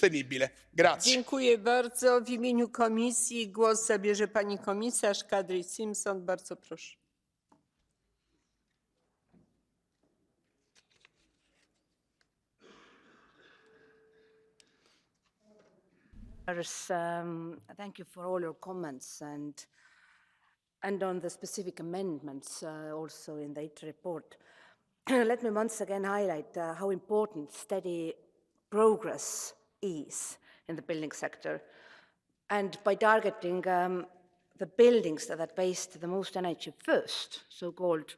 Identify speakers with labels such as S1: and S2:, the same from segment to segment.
S1: sostenibile. Grazie.
S2: Dziękuję bardzo. W imieniu komisji głos zabierze pani komisarz Kadri SIMSON. Bardzo proszę.
S3: Thank you for all your comments and on the specific amendments also in the ITRE report. Let me once again highlight how important steady progress is in the building sector. And by targeting the buildings that waste the most energy first, so-called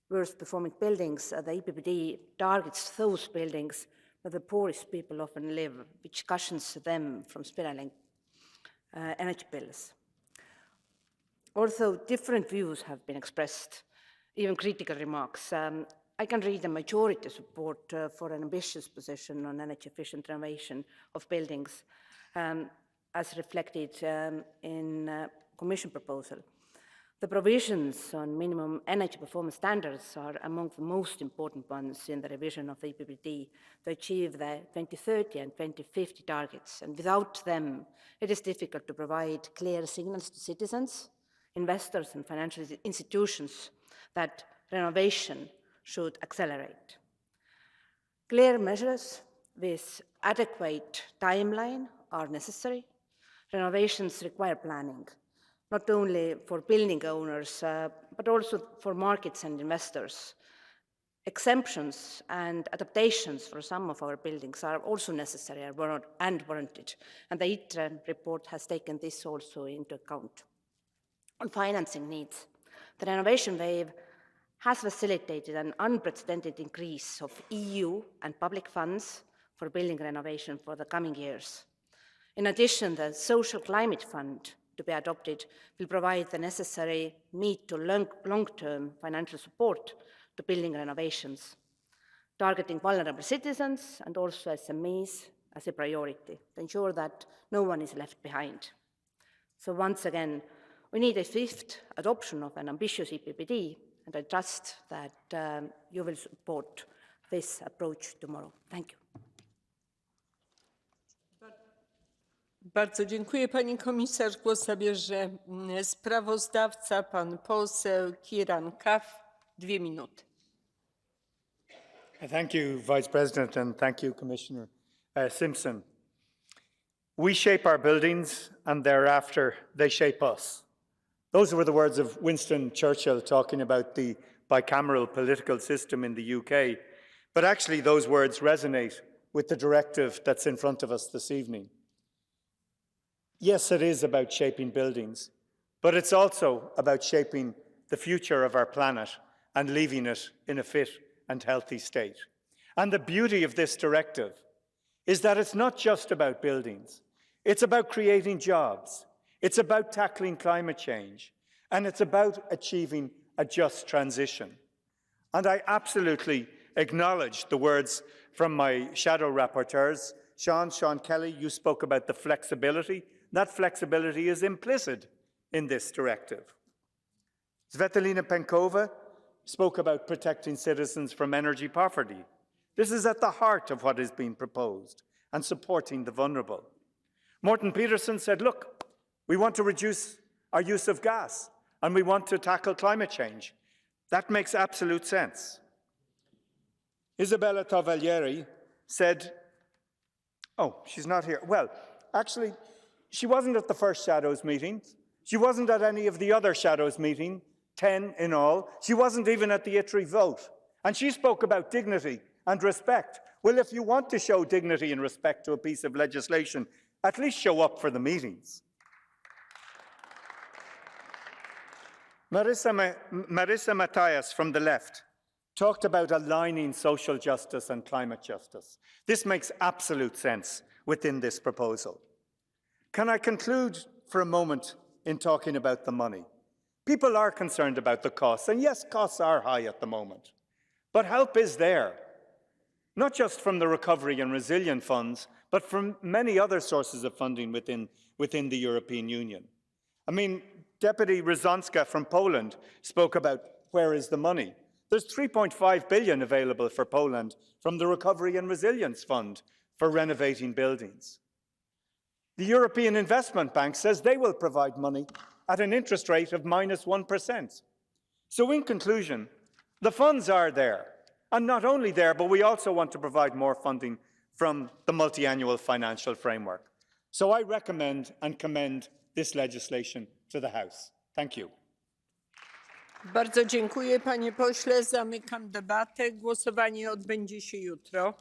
S3: worst performing buildings, the EPBD targets those buildings where the poorest people often live, which cushions them from spiraling energy bills. Although different views have been expressed, even critical remarks, I can read a majority support for an ambitious position on energy-efficient renovation of buildings, as reflected in Commission proposal. The provisions on minimum energy performance standards are among the most important ones in the revision of the EPBD to achieve the 2030 and 2050 targets, and without them, it is difficult to provide clear signals to citizens, investors and financial institutions that renovation should accelerate. Clear measures with adequate timeline are necessary. Renovations require planning, not only for building owners, but also for markets and investors. Exemptions and adaptations for some of our buildings are also necessary and warranted, and the ITRE report has taken this also into account. On financing needs, the renovation wave has facilitated an unprecedented increase of EU and public funds for building renovation for the coming years. In addition, the Social Climate Fund to be adopted will provide the necessary mid- to long-term financial support to building renovations, targeting vulnerable citizens and also SMEs as a priority to ensure that no one is left behind. So once again, we need a swift adoption of an ambitious EPBD, and I trust that you will support this approach tomorrow. Thank you.
S2: Bardzo dziękuję pani komisarz. Głos zabierze sprawozdawca, pan poseł Ciarán CUFFE. 2 minuty.
S4: Thank you, Vice President, and thank you, Commissioner Simpson. We shape our buildings, and thereafter they shape us. Those were the words of Winston Churchill talking about the bicameral political system in the UK. But actually, those words resonate with the directive that's in front of us this evening. Yes, it is about shaping buildings, but it's also about shaping the future of our planet and leaving it in a fit and healthy state. And the beauty of this directive is that it's not just about buildings. It's about creating jobs. It's about tackling climate change. And it's about achieving a just transition. And I absolutely acknowledge the words from my shadow rapporteurs. Sean Kelly, you spoke about the flexibility. That flexibility is implicit in this directive. Svetlana Penkova spoke about protecting citizens from energy poverty. This is at the heart of what is being proposed, and supporting the vulnerable. Morten Petersen said, look, we want to reduce our use of gas, and we want to tackle climate change. That makes absolute sense. Isabella Tavalieri said, oh, she's not here. Well, actually, she wasn't at the first Shadows meeting. She wasn't at any of the other Shadows meetings, 10 in all. She wasn't even at the ITRE vote. And she spoke about dignity and respect. Well, if you want to show dignity and respect to a piece of legislation, at least show up for the meetings. Marissa Matthias from the left talked about aligning social justice and climate justice. This makes absolute sense within this proposal. Can I conclude for a moment in talking about the money? People are concerned about the costs, and yes, costs are high at the moment. But help is there, not just from the Recovery and Resilience funds, but from many other sources of funding within the European Union. I mean, Deputy Ryzonska from Poland spoke about where is the money. There's 3.5 billion available for Poland from the Recovery and Resilience Fund for renovating buildings. The European Investment Bank says they will provide money at an interest rate of -1%. So in conclusion, the funds are there, and not only there, but we also want to provide more funding from the multi-annual financial framework. So I recommend and commend this legislation to the House. Thank you.
S2: Bardzo dziękuję, panie pośle. Zamykam debatę. Głosowanie odbędzie się jutro.